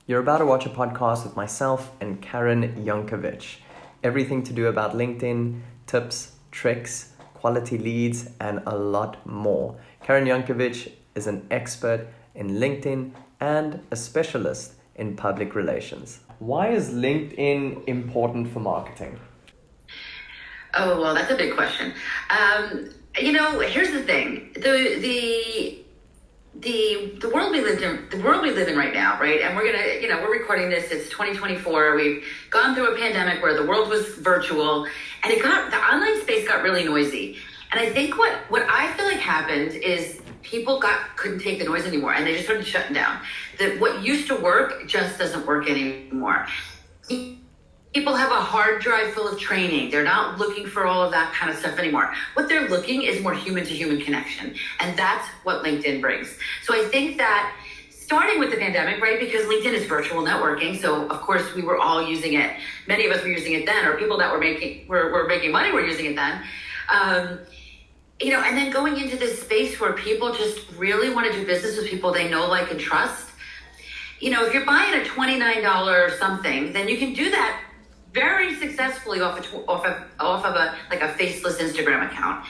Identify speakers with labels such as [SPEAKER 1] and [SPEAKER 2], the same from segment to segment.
[SPEAKER 1] You're about to watch a podcast with myself and Karen Yankovich. Everything to do about LinkedIn, tips, tricks, quality leads, and a lot more. Karen Yankovich is an expert in LinkedIn and a specialist in public relations. Why is LinkedIn important for marketing?
[SPEAKER 2] Oh, well, that's a big question. Here's the thing. The world we live in right now, right? And we're recording this, it's 2024. We've gone through a pandemic where the world was virtual and the online space got really noisy. And I think what I feel like happened is people couldn't take the noise anymore and they just started shutting down. That what used to work just doesn't work anymore. People have a hard drive full of training. They're not looking for all of that kind of stuff anymore. What they're looking is more human-to-human connection. And that's what LinkedIn brings. So I think that starting with the pandemic, right, because LinkedIn is virtual networking. So of course we were all using it. Many of us were using it then, or people that were making money were using it then. And then going into this space where people just really want to do business with people they know, like, and trust. If you're buying a $29 something, then you can do that very successfully off of a faceless Instagram account.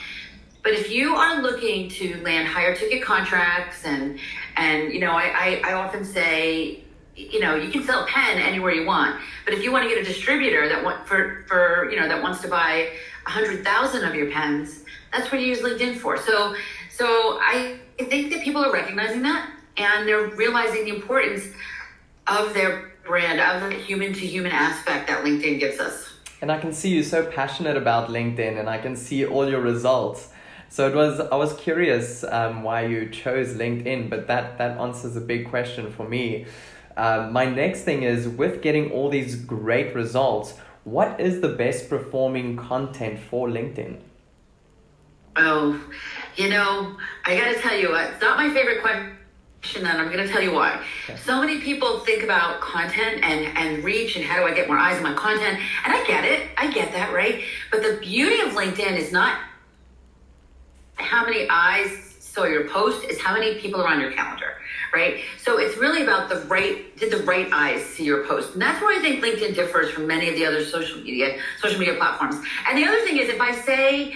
[SPEAKER 2] But if you are looking to land higher ticket contracts and I often say, you can sell a pen anywhere you want, but if you want to get a distributor that wants to buy 100,000 of your pens, that's what you use LinkedIn for. So I think that people are recognizing that and they're realizing the importance of their brand, of the human-to-human aspect that LinkedIn gives us.
[SPEAKER 1] And I can see you're so passionate about LinkedIn and I can see all your results. So I was curious why you chose LinkedIn, but that answers a big question for me. My next thing is, with getting all these great results, what is the best performing content for LinkedIn?
[SPEAKER 2] Oh, I gotta tell you, it's not my favorite question. And I'm going to tell you why. Okay. So many people think about content and reach and how do I get more eyes on my content. And I get it. I get that, right? But the beauty of LinkedIn is not how many eyes saw your post, is how many people are on your calendar, right? So it's really about did the right eyes see your post? And that's where I think LinkedIn differs from many of the other social media platforms. And the other thing is, if I say,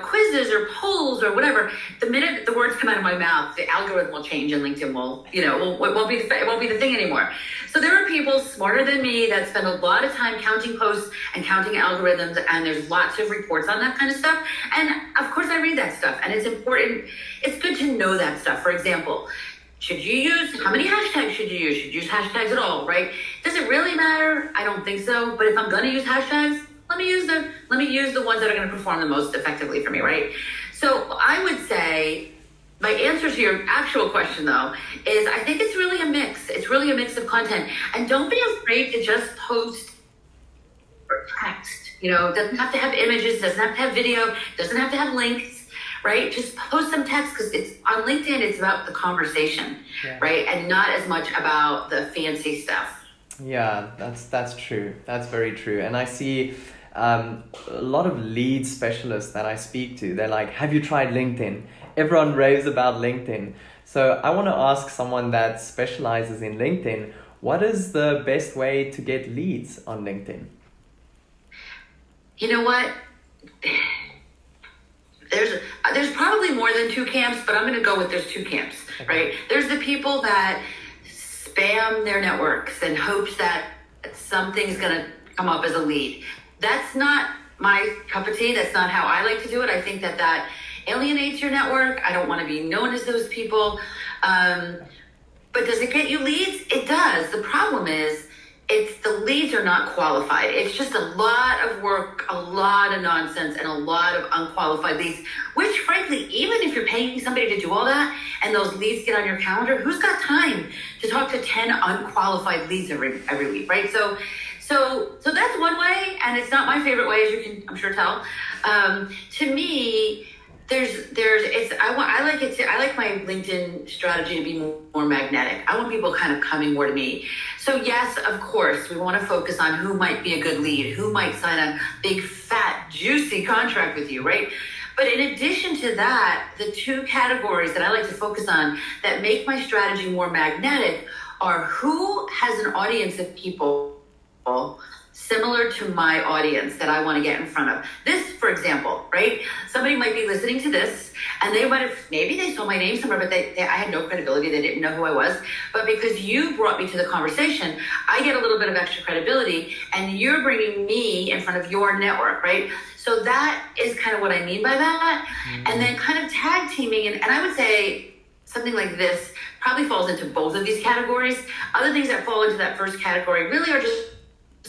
[SPEAKER 2] quizzes or polls or whatever, the minute the words come out of my mouth, the algorithm will change and LinkedIn it won't be the thing anymore. So there are people smarter than me that spend a lot of time counting posts and counting algorithms, and there's lots of reports on that kind of stuff. And of course I read that stuff, and it's important. It's good to know that stuff. For example, how many hashtags should you use? Should you use hashtags at all, right? Does it really matter? I don't think so. But if I'm going to use hashtags, let me use the ones that are going to perform the most effectively for me, right? So I would say my answer to your actual question, though, is I think it's really a mix. It's really a mix of content. And don't be afraid to just post text. It doesn't have to have images, doesn't have to have video, doesn't have to have links, right? Just post some text, because it's on LinkedIn, it's about the conversation, right? And not as much about the fancy stuff.
[SPEAKER 1] Yeah, that's true. That's very true. And I see a lot of lead specialists that I speak to, they're like, have you tried LinkedIn? Everyone raves about LinkedIn. So I want to ask someone that specializes in LinkedIn, what is the best way to get leads on LinkedIn?
[SPEAKER 2] You know what? There's probably more than two camps, but I'm going to go with there's two camps, okay. Right? There's the people that spam their networks in hopes that something's going to come up as a lead. That's not my cup of tea. That's not how I like to do it. I think that alienates your network. I don't want to be known as those people. But does it get you leads? It does. The problem is the leads are not qualified. It's just a lot of work, a lot of nonsense, and a lot of unqualified leads, which frankly, even if you're paying somebody to do all that and those leads get on your calendar, who's got time to talk to 10 unqualified leads every week, right? So that's one way, and it's not my favorite way, as you can, I'm sure, tell. To me, I like my LinkedIn strategy to be more magnetic. I want people kind of coming more to me. So yes, of course, we want to focus on who might be a good lead, who might sign a big, fat, juicy contract with you, right? But in addition to that, the two categories that I like to focus on that make my strategy more magnetic are who has an audience of people similar to my audience that I want to get in front of. This, for example, right? Somebody might be listening to this and they might have, maybe they saw my name somewhere, but I had no credibility. They didn't know who I was. But because you brought me to the conversation, I get a little bit of extra credibility and you're bringing me in front of your network, right? So that is kind of what I mean by that. Mm-hmm. And then kind of tag teaming. And I would say something like this probably falls into both of these categories. Other things that fall into that first category really are just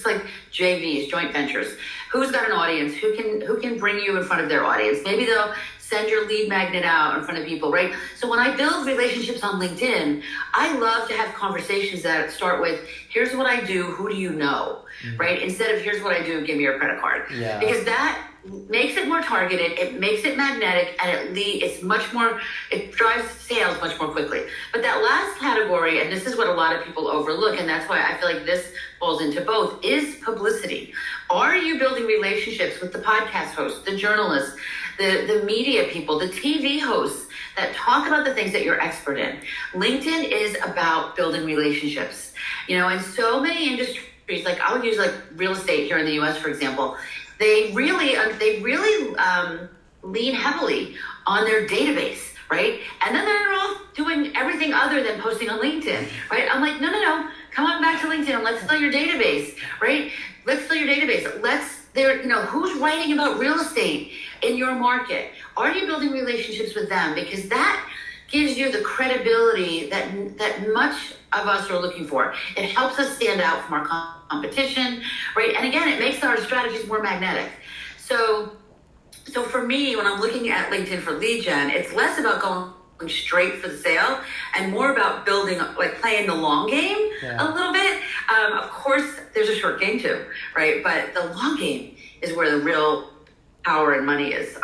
[SPEAKER 2] like JVs, joint ventures. Who's got an audience? Who can bring you in front of their audience? Maybe they'll send your lead magnet out in front of people, right? So when I build relationships on LinkedIn, I love to have conversations that start with, here's what I do, who do you know, right? Instead of here's what I do, give me your credit card. Yeah. Because that makes it more targeted, it makes it magnetic, and it drives sales much more quickly. But that last category, and this is what a lot of people overlook, and that's why I feel like this falls into both, is publicity. Are you building relationships with the podcast hosts, the journalists, the media people, the TV hosts that talk about the things that you're expert in? LinkedIn is about building relationships. In so many industries, like I would use like real estate here in the US, for example, they really lean heavily on their database, right? And then they're all doing everything other than posting on LinkedIn, right? I'm like, no, come on back to LinkedIn and let's fill your database, right? Let's fill your database. Who's writing about real estate in your market? Are you building relationships with them? Because that gives you the credibility that much of us are looking for. It helps us stand out from our competition, right? And again, it makes our strategies more magnetic. So for me, when I'm looking at LinkedIn for lead gen, it's less about going straight for the sale and more about building, like playing the long game a little bit. Of course, there's a short game too, right? But the long game is where the real power and money is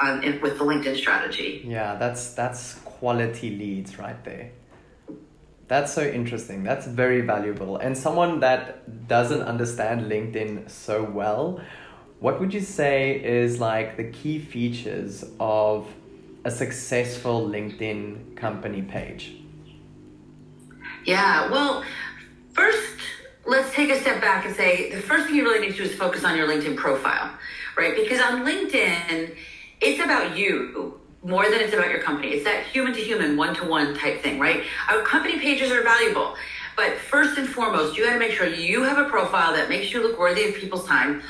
[SPEAKER 2] with the LinkedIn strategy.
[SPEAKER 1] Yeah, that's quality leads right there. That's so interesting. That's very valuable. And someone that doesn't understand LinkedIn so well, what would you say is like the key features of a successful LinkedIn company page?
[SPEAKER 2] Yeah, well, first, let's take a step back and say the first thing you really need to do is focus on your LinkedIn profile, right? Because on LinkedIn, it's about you more than it's about your company. It's that human-to-human, one-to-one type thing, right? Our company pages are valuable, but first and foremost, you got to make sure you have a profile that makes you look worthy of people's time.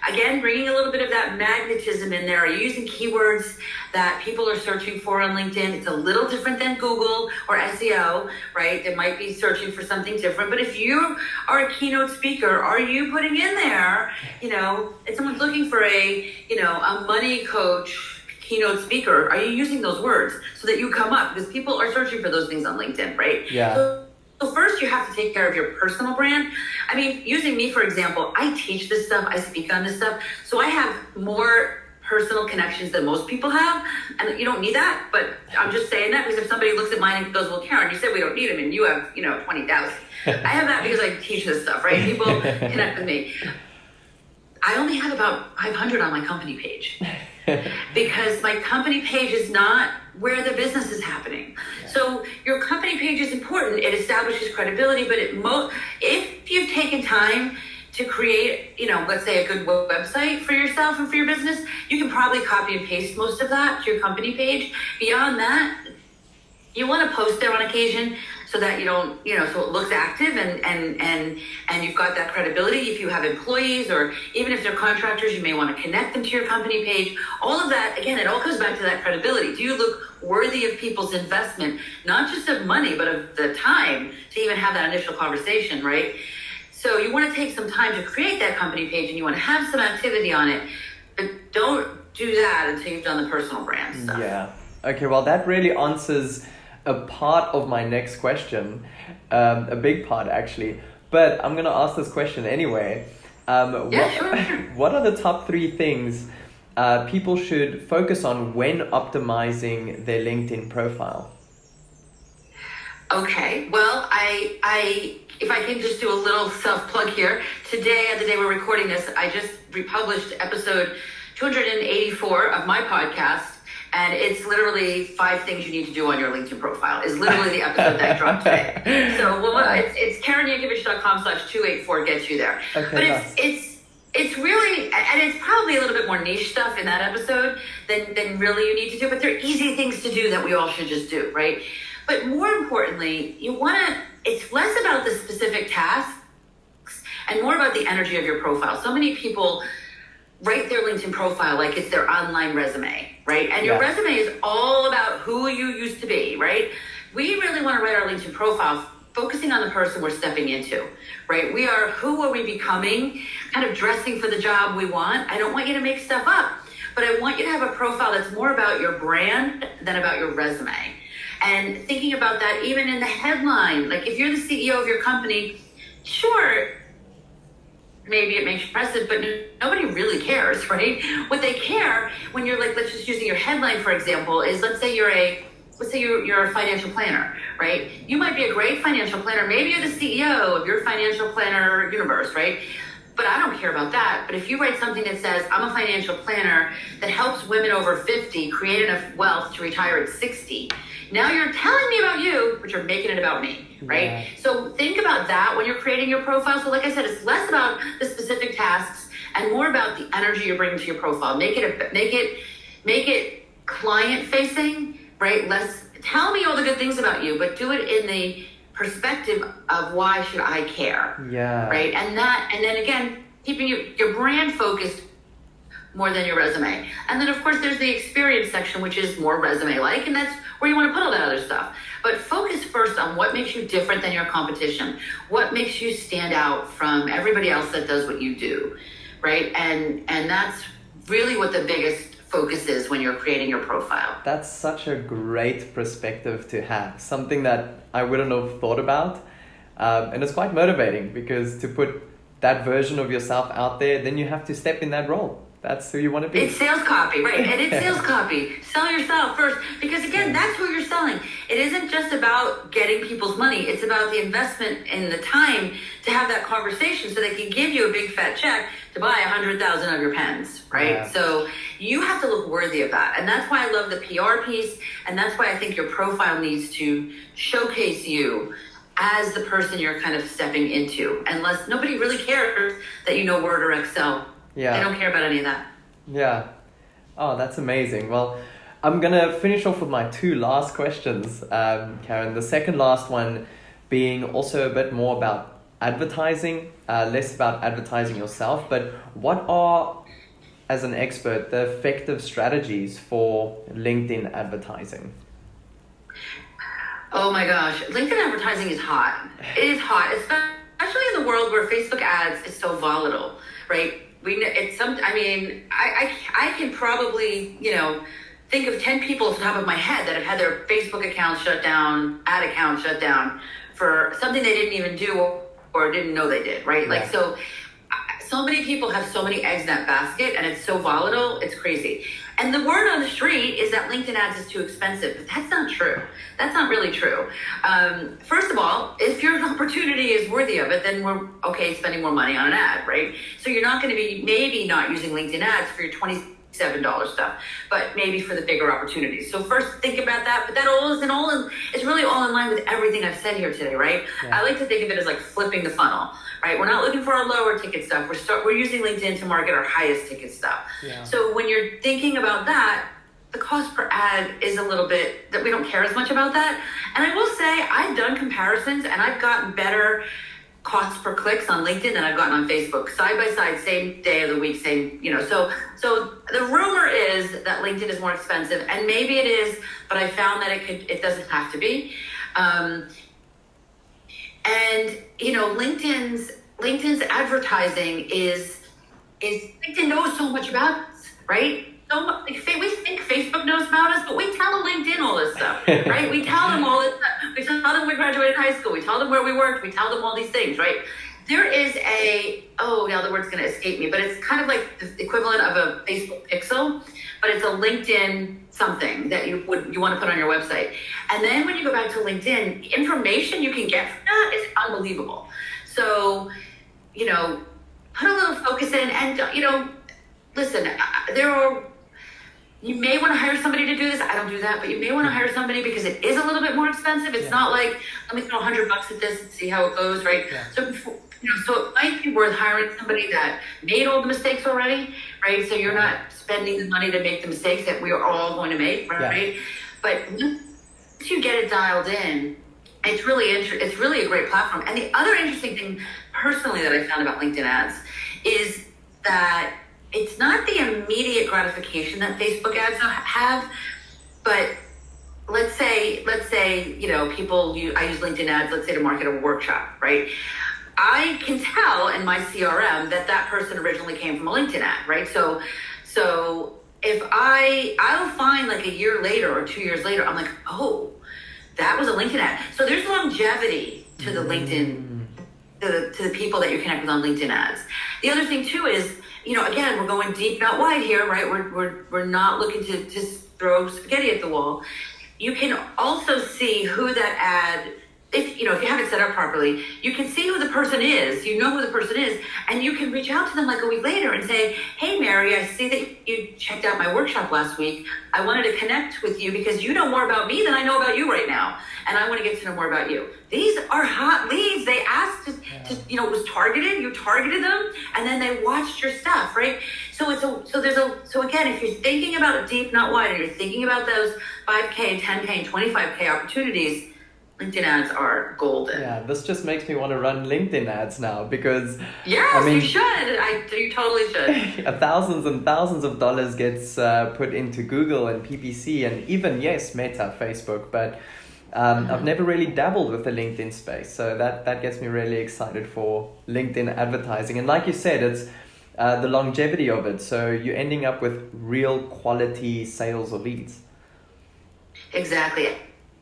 [SPEAKER 2] Again, bringing a little bit of that magnetism in there. Are you using keywords that people are searching for on LinkedIn? It's a little different than Google or SEO, right? They might be searching for something different. But if you are a keynote speaker, are you putting in there, if someone's looking for a money coach keynote speaker, are you using those words so that you come up? Because people are searching for those things on LinkedIn, right?
[SPEAKER 1] Yeah.
[SPEAKER 2] So first, you have to take care of your personal brand. I mean, using me, for example, I teach this stuff, I speak on this stuff, so I have more personal connections than most people have, and you don't need that, but I'm just saying that because if somebody looks at mine and goes, well, Karen, you said we don't need them, and you have, 20,000. I have that because I teach this stuff, right? People connect with me. I only have about 500 on my company page because my company page is not where the business is happening. Yeah. So your company page is important. It establishes credibility, but if you've taken time to create, let's say a good website for yourself and for your business, you can probably copy and paste most of that to your company page. Beyond that, you want to post there on occasion so that you don't, so it looks active and you've got that credibility. If you have employees or even if they're contractors, you may want to connect them to your company page. All of that, again, it all comes back to that credibility. Do you look worthy of people's investment, not just of money, but of the time to even have that initial conversation, right? So you want to take some time to create that company page and you want to have some activity on it, but don't do that until you've done the personal brand stuff.
[SPEAKER 1] Yeah. Okay, well, that really answers a part of my next question, a big part actually, but I'm going to ask this question anyway. What are the top 3 things people should focus on when optimizing their LinkedIn profile?
[SPEAKER 2] Okay, well, if I can just do a little self-plug here, today, the day we're recording this, I just republished episode 284 of my podcast, And it's literally 5 things you need to do on your LinkedIn profile. Is literally the episode that dropped today. So it's KarenYankovich.com/284 gets you there.
[SPEAKER 1] Okay,
[SPEAKER 2] but
[SPEAKER 1] nice.
[SPEAKER 2] it's really, and it's probably a little bit more niche stuff in that episode than really you need to do, but they're easy things to do that we all should just do, right? But more importantly, it's less about the specific tasks and more about the energy of your profile. So many people write their LinkedIn profile like it's their online resume, right? And your resume is all about who you used to be, right? We really want to write our LinkedIn profile focusing on the person we're stepping into, right? Who are we becoming, kind of dressing for the job we want. I don't want you to make stuff up, but I want you to have a profile that's more about your brand than about your resume. And thinking about that even in the headline, like if you're the CEO of your company, sure, maybe it makes you impressive, but nobody really cares, right? What they care when you're like, let's just using your headline, for example, is let's say you're a financial planner, right? You might be a great financial planner. Maybe you're the CEO of your financial planner universe, right? But I don't care about that. But if you write something that says, I'm a financial planner that helps women over 50 create enough wealth to retire at 60, now you're telling me about you, but you're making it about me, right?
[SPEAKER 1] Yeah.
[SPEAKER 2] So think about that when you're creating your profile. So like I said, it's less about the specific tasks and more about the energy you're bringing to your profile. Make it client facing, right? Tell me all the good things about you, but do it in the perspective of why should I care?
[SPEAKER 1] Yeah.
[SPEAKER 2] Right? And then again, keeping your brand focused more than your resume. And then of course there's the experience section, which is more resume-like, and that's where you want to put all that other stuff. But focus first on what makes you different than your competition. What makes you stand out from everybody else that does what you do, right? And that's really what the biggest focus is when you're creating your profile.
[SPEAKER 1] That's such a great perspective to have, something that I wouldn't have thought about. And it's quite motivating because to put that version of yourself out there, then you have to step in that role. That's who you want to be.
[SPEAKER 2] It's sales copy, right? And it's sales copy. Sell yourself first, because again, that's who you're selling. It isn't just about getting people's money. It's about the investment and the time to have that conversation so they can give you a big fat check to buy 100,000 of your pens, right?
[SPEAKER 1] Yeah.
[SPEAKER 2] So you have to look worthy of that. And that's why I love the PR piece. And that's why I think your profile needs to showcase you as the person you're kind of stepping into. Unless nobody really cares that you know Word or Excel.
[SPEAKER 1] Yeah.
[SPEAKER 2] They don't care about any of that.
[SPEAKER 1] Yeah. Oh, that's amazing. Well, I'm going to finish off with my 2 last questions, Karen. The second last one being also a bit more about advertising, less about advertising yourself, but what are, as an expert, the effective strategies for LinkedIn advertising?
[SPEAKER 2] Oh my gosh, LinkedIn advertising is hot. It is hot, especially in the world where Facebook ads is so volatile, right? I can probably, think of 10 people off the top of my head that have had their Facebook account shut down, ad account shut down for something they didn't even do or didn't know they did, right?
[SPEAKER 1] Yeah.
[SPEAKER 2] So many people have so many eggs in that basket and it's so volatile, it's crazy. And the word on the street is that LinkedIn ads is too expensive, but that's not true. That's not really true. First of all, if your opportunity is worthy of it, then we're okay spending more money on an ad, right? So you're not going to be maybe not using LinkedIn ads for your $27 stuff, but maybe for the bigger opportunities. So first think about that, but that it's really all in line with everything I've said here today, right?
[SPEAKER 1] Yeah.
[SPEAKER 2] I like to think of it as like flipping the funnel, right? We're not looking for our lower ticket stuff. We're using LinkedIn to market our highest ticket stuff.
[SPEAKER 1] Yeah.
[SPEAKER 2] So when you're thinking about that, the cost per ad is a little bit that we don't care as much about that. And I will say I've done comparisons and I've gotten better costs per clicks on LinkedIn than I've gotten on Facebook, side by side, same day of the week, same, So the rumor is that LinkedIn is more expensive, and maybe it is, but I found that it doesn't have to be. LinkedIn's advertising is LinkedIn knows so much about us, right? We think Facebook knows about us, but we tell LinkedIn all this stuff, right? We tell them all this stuff. We tell them we graduated high school. We tell them where we worked. We tell them all these things, right? There is now the word's going to escape me, but it's kind of like the equivalent of a Facebook pixel, but it's a LinkedIn something that you want to put on your website. And then when you go back to LinkedIn, information you can get from that is unbelievable. So, put a little focus in and, listen, you may want to hire somebody to do this. I don't do that, but you may want to hire somebody because it is a little bit more expensive. It's not like, let me throw $100 at this and see how it goes, right? So, so it might be worth hiring somebody that made all the mistakes already, right? So you're not spending the money to make the mistakes that we are all going to make, right? But once you get it dialed in, it's really a great platform. And the other interesting thing personally that I found about LinkedIn ads is that it's not the immediate gratification that Facebook ads have, but let's say, I use LinkedIn ads, let's say to market a workshop, right? I can tell in my CRM that person originally came from a LinkedIn ad, right? So if I'll find like a year later or 2 years later, I'm like, oh, that was a LinkedIn ad. So there's longevity to the LinkedIn, to the people that you connect with on LinkedIn ads. The other thing too is, again, we're going deep, not wide here, right? We're not looking to just throw spaghetti at the wall. You can also see who that ad, if you have it set up properly, you can see who the person is, who the person is, and you can reach out to them like a week later and say, hey, Mary, I see that you checked out my workshop last week. I wanted to connect with you because you know more about me than I know about you right now. And I want to get to know more about you. These are hot leads. They asked it was targeted. You targeted them, and then they watched your stuff, right? So again, if you're thinking about deep, not wide, and you're thinking about those 5K, 10K, and 25K opportunities, LinkedIn ads are golden.
[SPEAKER 1] Yeah, this just makes me want to run LinkedIn ads now because...
[SPEAKER 2] Yes, you should. You totally should.
[SPEAKER 1] Thousands and thousands of dollars gets put into Google and PPC and even, Meta, Facebook, but I've never really dabbled with the LinkedIn space. So that gets me really excited for LinkedIn advertising. And like you said, it's the longevity of it. So you're ending up with real quality sales or leads.
[SPEAKER 2] Exactly.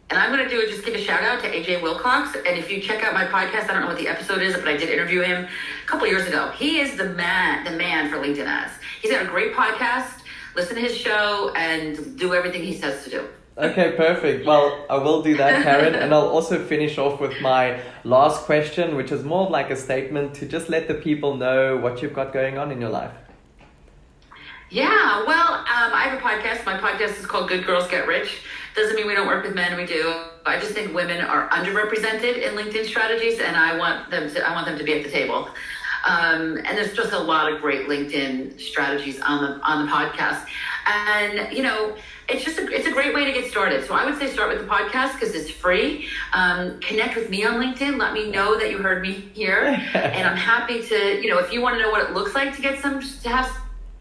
[SPEAKER 2] And I'm going to just give a shout out to AJ Wilcox. And if you check out my podcast, I don't know what the episode is, but I did interview him a couple years ago. He is the man for LinkedIn ads. He's got a great podcast. Listen to his show and do everything he says to do.
[SPEAKER 1] Okay, perfect. Well, I will do that, Karen. And I'll also finish off with my last question, which is more like a statement to just let the people know what you've got going on in your life.
[SPEAKER 2] Yeah, well, I have a podcast. My podcast is called Good Girls Get Rich. Doesn't mean we don't work with men, we do. I just think women are underrepresented in LinkedIn strategies, and I want them to be at the table. And there's just a lot of great LinkedIn strategies on the podcast. And it's a great way to get started. So I would say start with the podcast because it's free. Connect with me on LinkedIn. Let me know that you heard me here, and I'm happy to. If you want to know what it looks like to have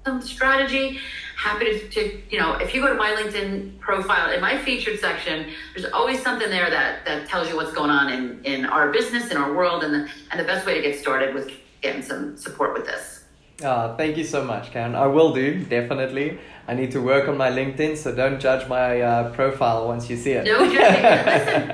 [SPEAKER 2] some strategy. Happy to if you go to my LinkedIn profile, in my featured section, there's always something there that tells you what's going on in our business, in our world, and the best way to get started was getting some support with this.
[SPEAKER 1] Thank you so much, Karen. I will do, definitely. I need to work on my LinkedIn, so don't judge my profile once you see it.
[SPEAKER 2] No judging. Listen,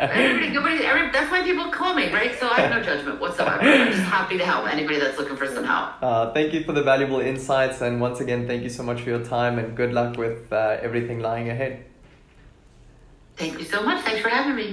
[SPEAKER 2] that's why people call me, right? So I have no judgment whatsoever. I'm just happy to help anybody that's looking for some help.
[SPEAKER 1] Thank you for the valuable insights, and once again, thank you so much for your time, and good luck with everything lying ahead.
[SPEAKER 2] Thank you so much. Thanks for having me.